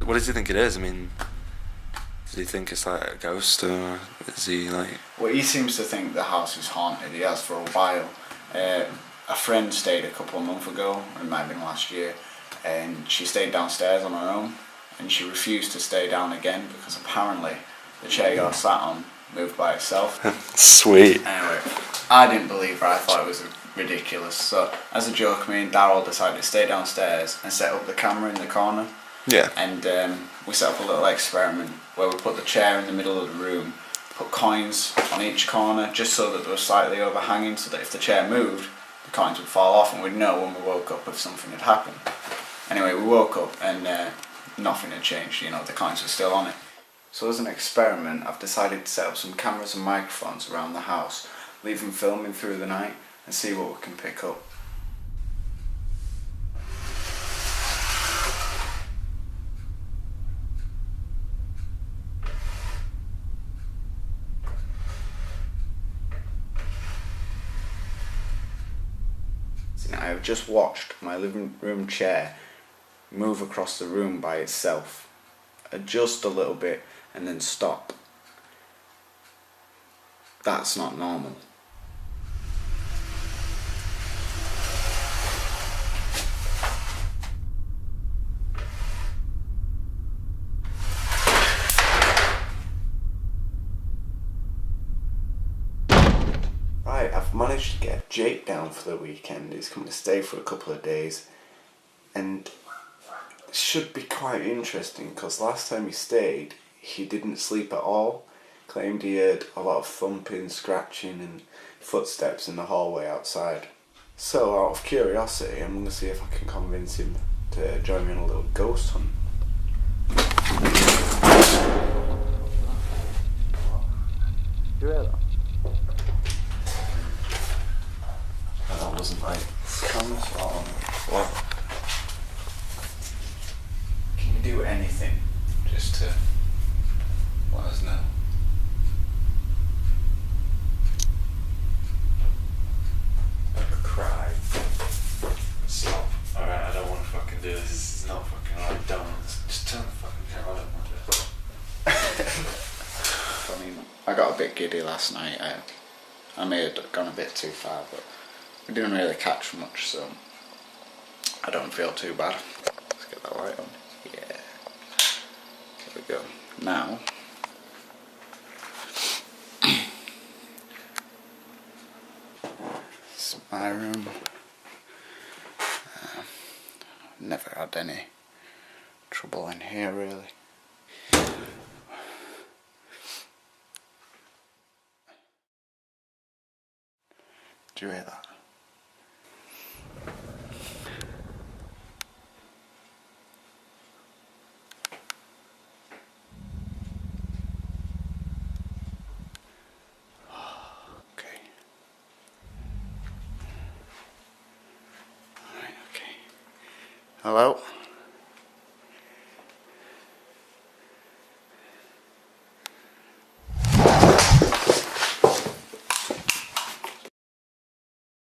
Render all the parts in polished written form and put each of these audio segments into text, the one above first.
What does he think it is? I mean, does he think it's like a ghost, or is he like... Well, he seems to think the house is haunted. He has for a while. A friend stayed a couple of months ago, or it might have been last year, and she stayed downstairs on her own, and she refused to stay down again because apparently the chair you're sat on moved by itself. Sweet. Anyway, I didn't believe her. I thought it was ridiculous. So, as a joke, me and Daryl decided to stay downstairs and set up the camera in the corner. Yeah. And we set up a little experiment where we put the chair in the middle of the room, put coins on each corner just so that they were slightly overhanging, so that if the chair moved, the coins would fall off and we'd know when we woke up if something had happened. Anyway, we woke up and nothing had changed, you know, the coins were still on it. So as an experiment, I've decided to set up some cameras and microphones around the house, leave them filming through the night and see what we can pick up. I have just watched my living room chair move across the room by itself, adjust a little bit and then stop. That's not normal. Right, I've managed to get Jake down for the weekend. He's coming to stay for a couple of days, and it should be quite interesting because last time he stayed he didn't sleep at all. Claimed he heard a lot of thumping, scratching and footsteps in the hallway outside. So out of curiosity I'm going to see if I can convince him to join me on a little ghost hunt. You hear that? That wasn't like comes on. What? Can you do anything just to let us know? Like a cry. Stop. Alright, I don't want to fucking do this. This is not fucking right. Don't. Just turn the fucking camera. I don't want to do it. I mean, I got a bit giddy last night. I may have gone a bit too far, but we didn't really catch much, so I don't feel too bad. Let's get that light on. Yeah. There we go. Now, it's my room. Never had any trouble in here, really. Do you hear that? Okay. Alright, okay. Hello?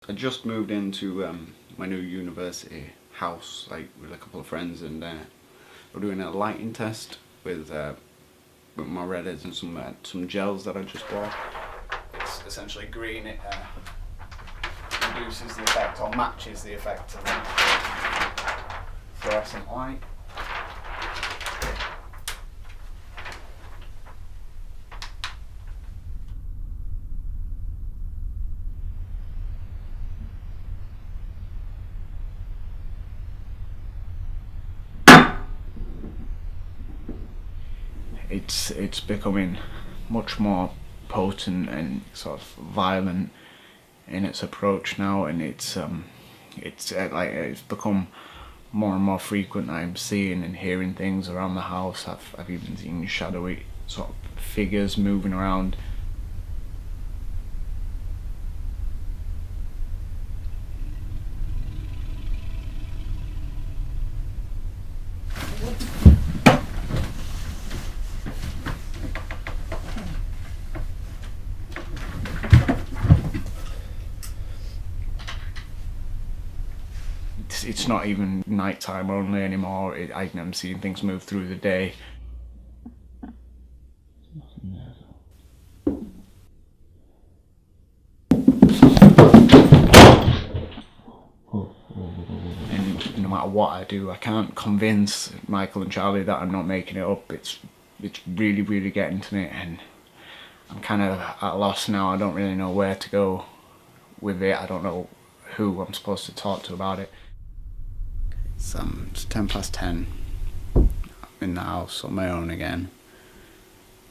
I just moved into my new university house, like with a couple of friends, and we're doing a lighting test with my Reddits and some gels that I just bought. It's essentially green. It reduces the effect or matches the effect of fluorescent light. It's becoming much more potent and sort of violent in its approach now, and it's become more and more frequent. I'm seeing and hearing things around the house. I've even seen shadowy sort of figures moving around. it's not even nighttime only anymore. I'm seeing things move through the day. And no matter what I do, I can't convince Michael and Charlie that I'm not making it up. It's really, really getting to me, and I'm kind of at a loss now. I don't really know where to go with it. I don't know who I'm supposed to talk to about it. It's 10:10. I'm in the house on my own again.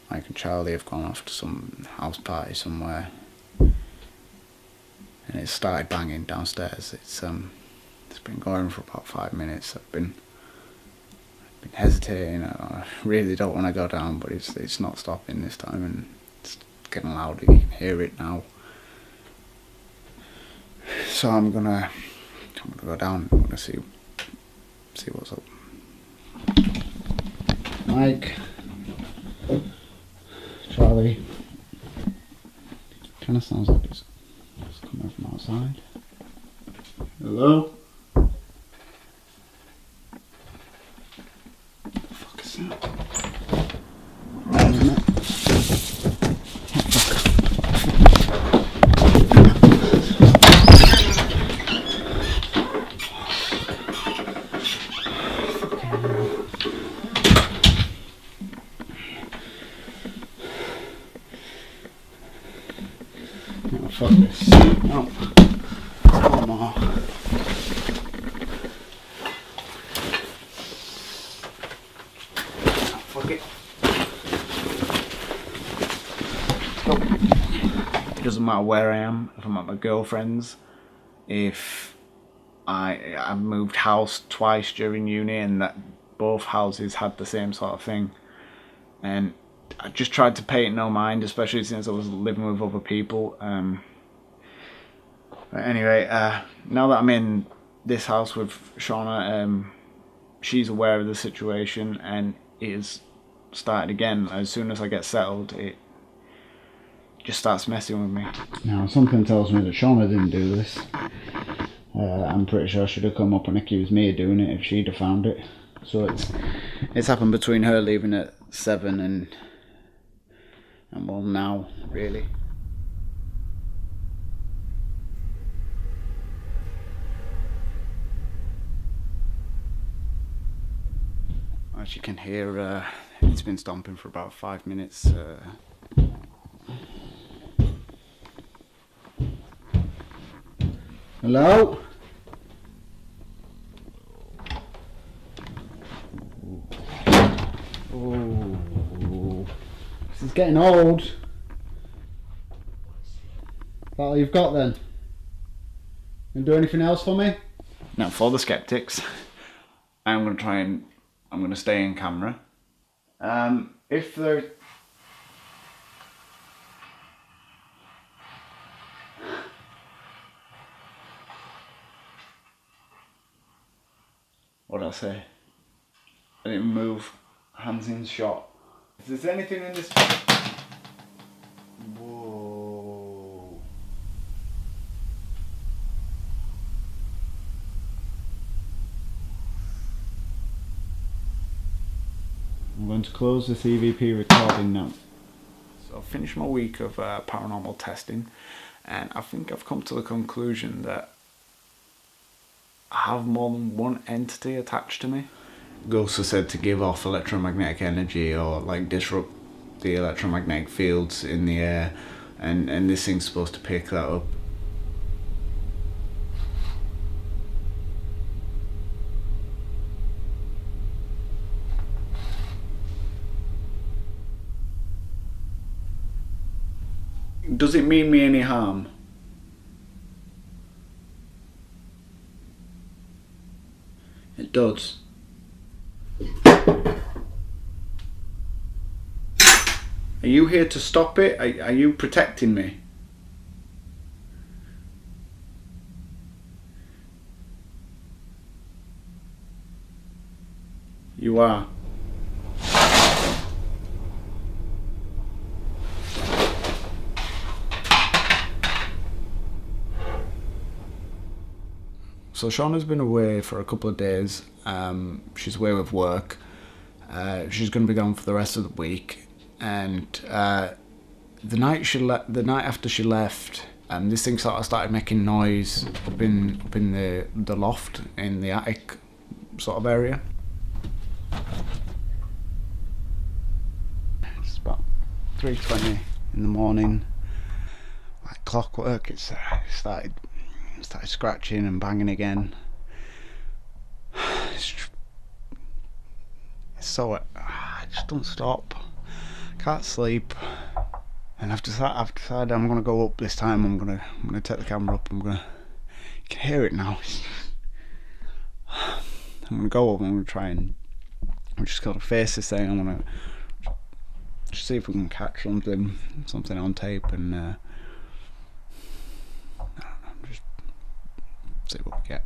Mike and Charlie have gone off to some house party somewhere, and it started banging downstairs. It's been going for about 5 minutes. I've been hesitating. I really don't want to go down, but it's not stopping this time, and it's getting louder. You can hear it now. So I'm gonna go down. I'm gonna see what's up. Mike, Charlie, kind of sounds like it's coming from outside. Hello? What the fuck is that? Oh, fuck this. No. Come on. Fuck it. It doesn't matter where I am, if I'm at my girlfriend's, if I moved house twice during uni, and that both houses had the same sort of thing, and I just tried to pay it no mind, especially since I was living with other people. But anyway, now that I'm in this house with Shauna, she's aware of the situation, and it has started again. As soon as I get settled, it just starts messing with me. Now, something tells me that Shauna didn't do this. I'm pretty sure she'd have come up and accused me of doing it if she'd have found it. So it's happened between her leaving at 7 and well, now, really. As you can hear, it's been stomping for about 5 minutes. Hello? Oh, this is getting old. Is that all you've got then? Can you do anything else for me? Now, for the skeptics, I'm going to stay in camera. If there... What did I say? I didn't move. Hands in shot. If there's anything in this... Whoa. I'm going to close this EVP recording now. So I've finished my week of paranormal testing, and I think I've come to the conclusion that I have more than one entity attached to me. Ghosts are said to give off electromagnetic energy or like disrupt the electromagnetic fields in the air, and this thing's supposed to pick that up. Does it mean me any harm? It does. Are you here to stop it? Are you protecting me? You are. So Shauna's been away for a couple of days. She's away with work. She's going to be gone for the rest of the week. And the night after she left, this thing sort of started making noise up in the loft in the attic sort of area. It's about 3:20 in the morning. Like clockwork, it started scratching and banging again. It just don't stop. Can't sleep. And I've decided I'm gonna go up this time. I'm gonna take the camera up. You can hear it now. I'm gonna go up. I'm gonna try and I'm just gonna face this thing. I'm gonna just see if we can catch something on tape and just see what we get.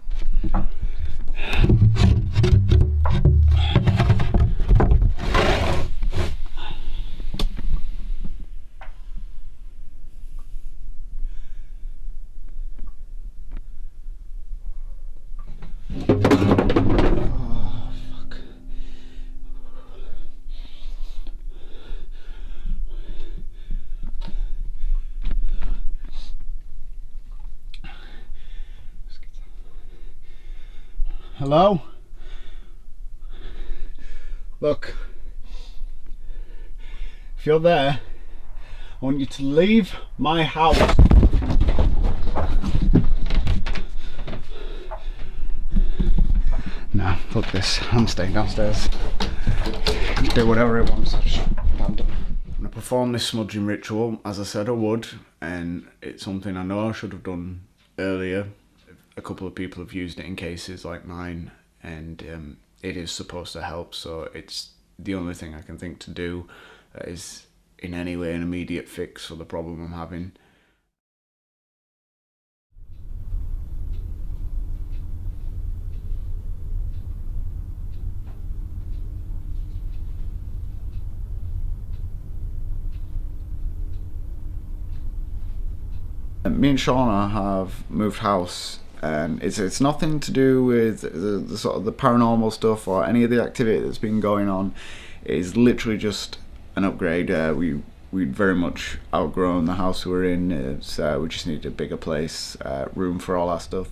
Hello? Look, if you're there, I want you to leave my house. Nah, fuck this. I'm staying downstairs. Do whatever it wants. I'm gonna perform this smudging ritual as I said I would, and it's something I know I should have done earlier. A couple of people have used it in cases like mine, and it is supposed to help, so it's the only thing I can think to do that is in any way an immediate fix for the problem I'm having. Me and Shauna have moved house, and it's nothing to do with the sort of the paranormal stuff or any of the activity that's been going on. It is literally just an upgrade. We'd very much outgrown the house we were in, so we just needed a bigger place, room for all our stuff.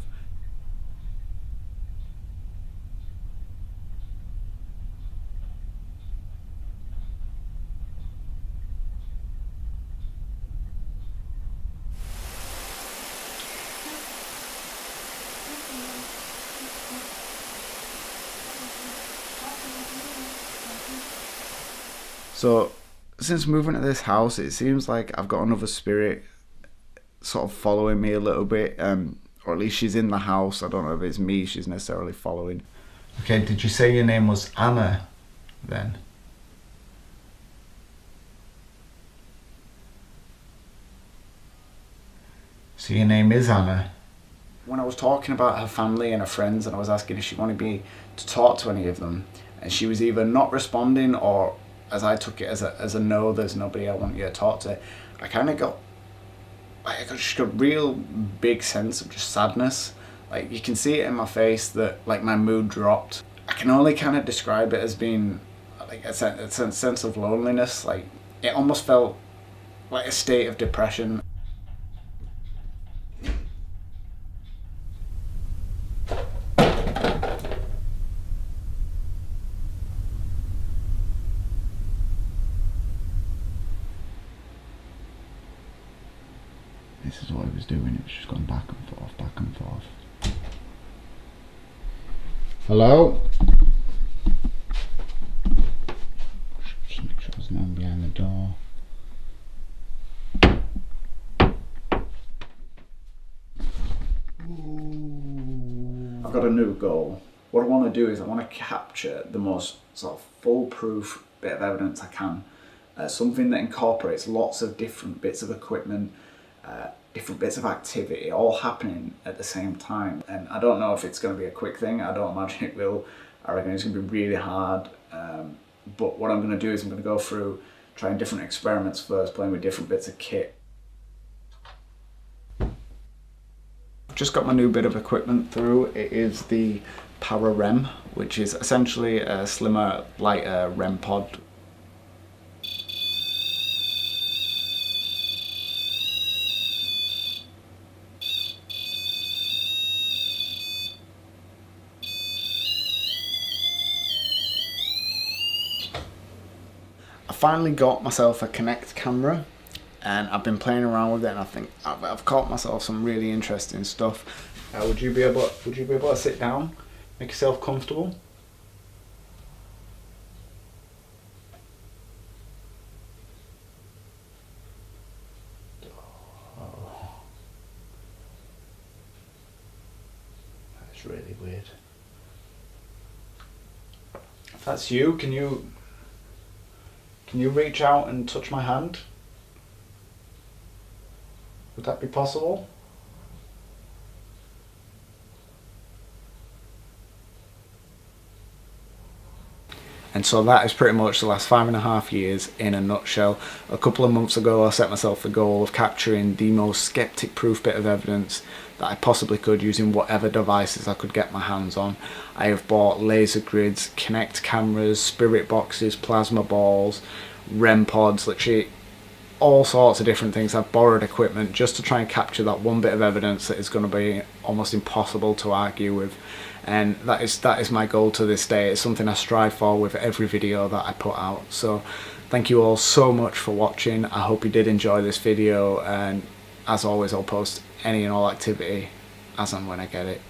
So, since moving to this house, it seems like I've got another spirit sort of following me a little bit, or at least she's in the house. I don't know if it's me she's necessarily following. Okay, did you say your name was Anna then? So your name is Anna? When I was talking about her family and her friends, and I was asking if she wanted me to talk to any of them, and she was either not responding, or as I took it as a no, there's nobody I want you to talk to, I kind of got just a real big sense of just sadness. Like, you can see it in my face that like my mood dropped. I can only kind of describe it as being like a sense of loneliness. Like, it almost felt like a state of depression. This is what I was doing, it's just going back and forth, back and forth. Hello? Just make sure there's no one behind the door. Ooh. I've got a new goal. What I want to do is I want to capture the most sort of foolproof bit of evidence I can. Something that incorporates lots of different bits of equipment, different bits of activity all happening at the same time. And I don't know if it's going to be a quick thing. I don't imagine it will. I reckon it's going to be really hard. But what I'm going to do is I'm going to go through trying different experiments first, playing with different bits of kit. just got my new bit of equipment through. It is the ParaREM, which is essentially a slimmer, lighter REM pod. I finally got myself a Kinect camera, and I've been playing around with it, and I think I've caught myself some really interesting stuff. Would you be able to sit down, make yourself comfortable? Oh. That's really weird. If that's you, can you reach out and touch my hand? Would that be possible? And so that is pretty much the last 5.5 years in a nutshell. A couple of months ago I set myself the goal of capturing the most skeptic proof bit of evidence that I possibly could using whatever devices I could get my hands on. I have bought laser grids, Kinect cameras, spirit boxes, plasma balls, REM pods, literally all sorts of different things. I've borrowed equipment just to try and capture that one bit of evidence that is going to be almost impossible to argue with. And that is my goal to this day. It's something I strive for with every video that I put out. So thank you all so much for watching. I hope you did enjoy this video, and as always I'll post any and all activity as and when I get it.